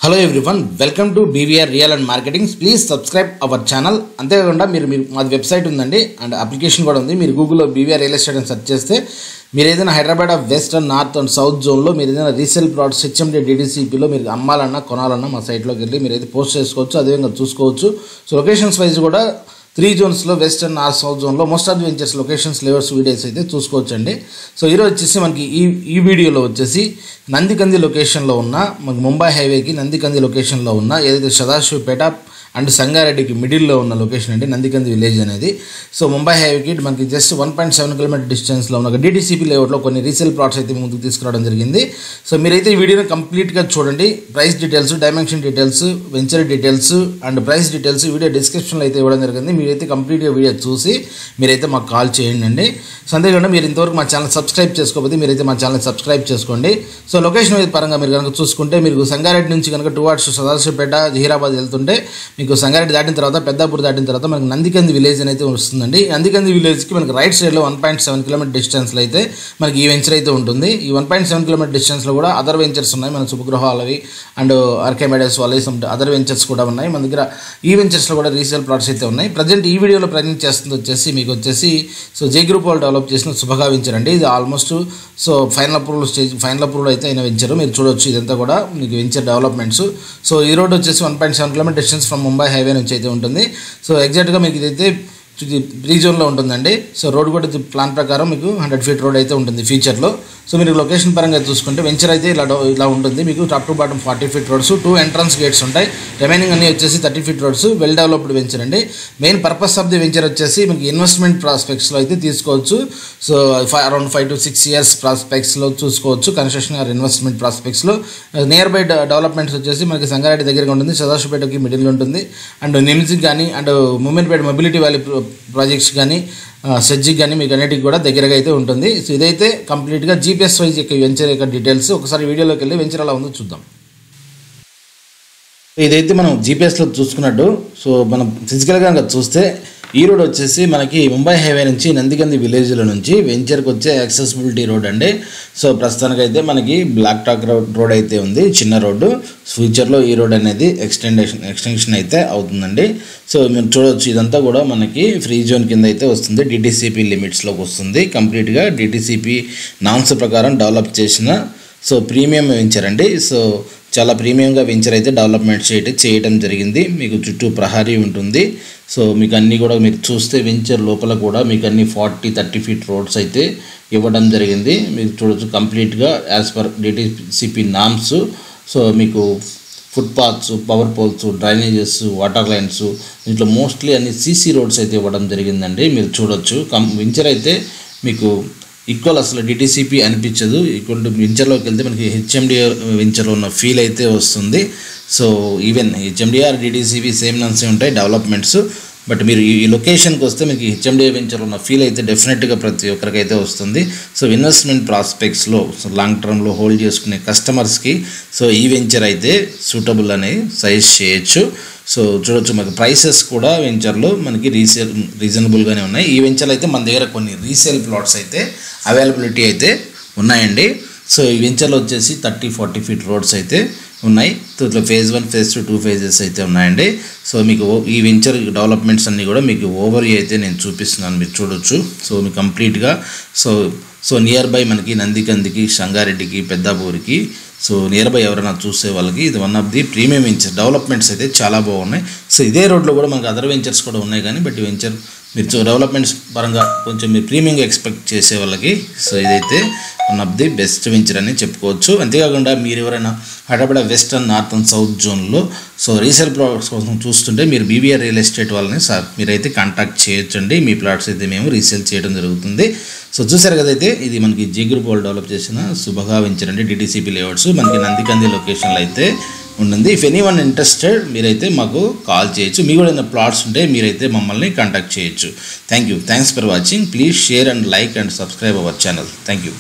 Hello everyone, welcome to BVR real and marketing. Please subscribe our channel. అంతేకాకుండా మీరు మాది website ఉందండి and application కూడా ఉంది. మీరు గూగుల్లో బీవీఆర్ రియల్ ఎస్టేట్ అని సెర్చ్ చేస్తే మీరు ఏదైనా Hyderabad west and north and south జోన్లో మీరు ఏదైనా రీసేల్ ప్లాట్స్ హెచ్ఎండి డిటిసిపిలో మీరు అమ్మాలన్నా కొనాలన్నా మా సైట్లోకి వెళ్ళి మీరు అయితే పోస్ట్ చేసుకోవచ్చు, అదేవిధంగా చూసుకోవచ్చు. సో లొకేషన్స్ వైజ్ కూడా 3 జోన్స్లో వెస్ట్ అండ్ నార్త్ సౌత్ జోన్లో most of the ventures locations లేవర్స్ వీడియోస్ అయితే చూసుకోవచ్చండి. సో ఈరోజు వచ్చేసి మనకి ఈ వీడియోలో వచ్చేసి నందికంది లొకేషన్లో ఉన్న మనకి ముంబై హైవేకి నందికంది లొకేషన్లో ఉన్న ఏదైతే సదాశివపేట అండ్ సంగారెడ్డికి మిడిల్లో ఉన్న లొకేషన్ అండి నందికంది విలేజ్ అనేది. సో ముంబై హైవేకి మనకి జస్ట్ 1.7 కిలోమీటర్ డిస్టెన్స్లో ఉన్న డిటిసిపి లేఅవుట్లో కొన్ని రీసేల్ ప్లాట్స్ అయితే ముందుకు తీసుకురావడం జరిగింది. సో మీరైతే ఈ వీడియోని కంప్లీట్గా చూడండి. Price details, dimension details, venture details and price details video డిస్క్రిప్షన్లో అయితే ఇవ్వడం జరిగింది. మీరైతే కంప్లీట్గా వీడియో చూసి మీరైతే మాకు కాల్ చేయండి. సో అంతేకాకుండా మీరు ఇంతవరకు మా ఛానల్ సబ్స్క్రైబ్ చేసుకోకపోతే మీరైతే మా ఛానల్ సబ్స్క్రైబ్ చేసుకోండి. సో లొకేషన్ పరంగా మీరు కనుక చూసుకుంటే మీరు సంగారెడ్డి నుంచి కనుక టువార్డ్స్ సదాశివపేట జహీరాబాద్ వెళ్తుంటే మీకు సంగారెడ్డి దాటిన తర్వాత పెద్దాపూర్ దాటిన తర్వాత మనకి నందికంది విలేజ్ అయితే వస్తుందండి. నందికంది విలేజ్కి మనకి రైట్ సైడ్లో 1.7 కిలోమీటర్ డిస్టెన్స్లో అయితే మనకి ఈ వెంచర్ అయితే ఉంటుంది. ఈ 1.7 కిలోమీటర్ డిస్టెన్స్లో కూడా అదర్ వెంచర్స్ ఉన్నాయి. మన శుభగృహాలవి అండ్ ఆర్కేమెడస్ వాళ్ళవి సమ్ అదర్ వెంచర్స్ కూడా ఉన్నాయి. మన దగ్గర ఈ వెంచర్స్లో కూడా రీసేల్ ప్లాట్స్ అయితే ఉన్నాయి. ప్రజెంట్ ఈ వీడియోలో ప్రజెంట్ చేస్తుంది వచ్చేసి మీకు వచ్చేసి సో జే గ్రూప్ వాళ్ళు డెవలప్ చేసిన శుభగా వెంచర్ అండి. ఇది ఆల్మోస్ట్ సో ఫైనల్ అప్రూవల్ అయితే అయిన వెంచర్ మీరు చూడవచ్చు. ఇదంతా కూడా మీకు వెంచర్ డెవలప్మెంట్స్. సో ఈ రోడ్ వచ్చేసి 1.7 kilometre distance from Mumbai highway నుంచి అయితే ఉంటుంది. సో ఎగ్జాక్ట్గా మీకు ఇదైతే 3 జోన్లో ఉంటుందండి. సో రోడ్ కూడా ప్లాన్ ప్రకారం మీకు 100 ఫీట్ రోడ్ అయితే ఉంటుంది ఫ్యూచర్లో. సో మీరు లొకేషన్ పరంగా చూసుకుంటే వెంచర్ అయితే ఇలా ఉంటుంది. మీకు top to bottom 40 feet roads, 2 entrance gates ఉంటాయి. రిమైనింగ్ అన్ని వచ్చేసి 30 feet roads. Well developed venture అండి. Main purpose of the venture వచ్చేసి మీకు ఇన్వెస్ట్మెంట్ ప్రాస్పెక్ట్స్లో అయితే తీసుకోవచ్చు. సో అరౌండ్ 5 to 6 years ప్రాస్పెక్ట్స్లో చూసుకోవచ్చు. కన్స్ట్రక్షన్ ఆర్ ఇన్వెస్ట్మెంట్ ప్రాస్పెక్ట్స్లో నియర్ బై డెవలప్మెంట్స్ వచ్చేసి మనకి సంగారెడ్డి దగ్గరగా ఉంటుంది, సదాశివపేటకి మిడిల్ ఉంటుంది అండ్ నిమ్స్కి కానీ అండ్ మూమెంట్పేట మొబిలిటీ వ్యాలీ ప్రాజెక్ట్స్ కానీ సెజ్జికి కానీ మీకు అన్నిటికి కూడా దగ్గరగా అయితే ఉంటుంది. సో ఇదైతే కంప్లీట్గా జీపీఎస్ వైజ్ యొక్క వెంచర్ యొక్క డీటెయిల్స్. ఒకసారి వీడియోలోకి వెళ్ళి వెంచర్ ఎలా ఉందో చూద్దాం. ఇదైతే మనం జీపీఎస్లో చూసుకున్నట్టు సో మనం ఫిజికల్గా కనుక చూస్తే ఈ రోడ్ వచ్చేసి మనకి ముంబై హైవే నుంచి నందికంది విలేజ్లో నుంచి వెంచర్కి వచ్చే యాక్సెసిబిలిటీ రోడ్ అండి. సో ప్రస్తుతానికైతే మనకి బ్లాక్ టాక్ రోడ్ అయితే ఉంది, చిన్న రోడ్డు. ఫ్యూచర్లో ఈ రోడ్ అనేది ఎక్స్టెన్షన్ అయితే అవుతుందండి. సో మీరు చూడవచ్చు ఇదంతా కూడా మనకి ఫ్రీ జోన్ కింద అయితే వస్తుంది. డిటిసిపి లిమిట్స్లోకి వస్తుంది. కంప్లీట్గా డిటిసిపి నామ్స్ ప్రకారం డెవలప్ చేసిన సో ప్రీమియం వెంచర్ అండి. సో చాలా ప్రీమియంగా వెంచర్ అయితే డెవలప్మెంట్స్ చేయడం జరిగింది. మీకు చుట్టూ ప్రహారీ ఉంటుంది. సో మీకు అన్నీ కూడా మీరు చూస్తే వెంచర్ లోపల కూడా మీకు అన్ని 40-30 ఫీట్ రోడ్స్ అయితే ఇవ్వడం జరిగింది. మీకు చూడవచ్చు కంప్లీట్గా as per DTCP norms. So మీకు footpaths, power poles, drainages, water lines, దీంట్లో మోస్ట్లీ అన్ని సీసీ రోడ్స్ అయితే ఇవ్వడం జరిగిందండి. మీరు చూడవచ్చు వెంచర్ అయితే మీకు ఈక్వల్ అసలు డిటిసిపి అనిపించదు. ఈక్వల్ టు వెంచర్లోకి వెళ్తే మనకి హెచ్ఎండిఆర్ వెంచర్లో ఉన్న ఫీల్ అయితే వస్తుంది. So even HMDR DTCP same నన్సే ఉంటాయి డెవలప్మెంట్స్. బట్ మీరు ఈ లొకేషన్కి వస్తే మీకు హెచ్ఎండిఆర్ వెంచర్లో ఉన్న ఫీల్ అయితే డెఫినెట్గా ప్రతి ఒక్కరికైతే వస్తుంది. సో ఇన్వెస్ట్మెంట్ ప్రాస్పెక్ట్స్లో లాంగ్ టర్మ్లో హోల్డ్ చేసుకునే కస్టమర్స్కి సో ఈ వెంచర్ అయితే సూటబుల్ అనేది సజెస్ట్ చేయొచ్చు. సో చూడొచ్చు మనకి ప్రైసెస్ కూడా వెంచర్లో మనకి రీజనబుల్గానే ఉన్నాయి. ఈ వెంచర్లో అయితే మన దగ్గర కొన్ని రీసేల్ ప్లాట్స్ అయితే అవైలబిలిటీ అయితే ఉన్నాయండి. సో ఈ వెంచర్లో వచ్చేసి 30-40 ఫీట్ రోడ్స్ అయితే ఉన్నాయి. ఇట్లా ఫేజ్ 1, ఫేజ్ 2, 2 ఫేజెస్ అయితే ఉన్నాయండి. సో మీకు ఈ వెంచర్ డెవలప్మెంట్స్ అన్నీ కూడా మీకు ఓవర్వ్యూ అయితే నేను చూపిస్తున్నాను, మీరు చూడొచ్చు. సో మీకు కంప్లీట్గా సో నియర్ బై మనకి నందికందికి, సంగారెడ్డికి, పెద్దాపూర్కి సో నియర్ బై ఎవరైనా చూసే వాళ్ళకి ఇది one of the premium venture. Developments అయితే చాలా బాగున్నాయి. సో ఇదే రోడ్లో కూడా మనకి అదర్ వెంచర్స్ కూడా ఉన్నాయి కానీ బట్ వెంచర్ మీరు డెవలప్మెంట్స్ పరంగా కొంచెం మీరు ప్రీమియంగా ఎక్స్పెక్ట్ చేసే వాళ్ళకి సో ఇదైతే one of the best venture అని చెప్పుకోవచ్చు. అంతేకాకుండా మీరు ఎవరైనా Hyderabad west and north and south జోన్లో సో రీసేల్ ప్లాట్స్ కోసం చూస్తుంటే మీరు బీవీఆర్ రియల్ ఎస్టేట్ వాళ్ళని సార్ మీరైతే కాంటాక్ట్ చేయొచ్చండి. మీ ప్లాట్స్ అయితే మేము రీసేల్ చేయడం జరుగుతుంది. సో చూసారు కదైతే ఇది మనకి జీ గ్రూప్ వాళ్ళు డెవలప్ చేసిన శుభగా వెంచర్ అండి. డిటిసిపి లేఅవుట్స్ మనకి నందికంది లొకేషన్లో అయితే ఉంటుంది. ఇఫ్ ఎనీ వన్ ఇంట్రెస్టెడ్ మీరైతే మాకు కాల్ చేయొచ్చు. మీకు కూడా ఏదైనా ప్లాట్స్ ఉంటే మీరైతే మమ్మల్ని కాంటాక్ట్ చేయొచ్చు. Thanks for watching. Please share and like and subscribe our channel. Thank you.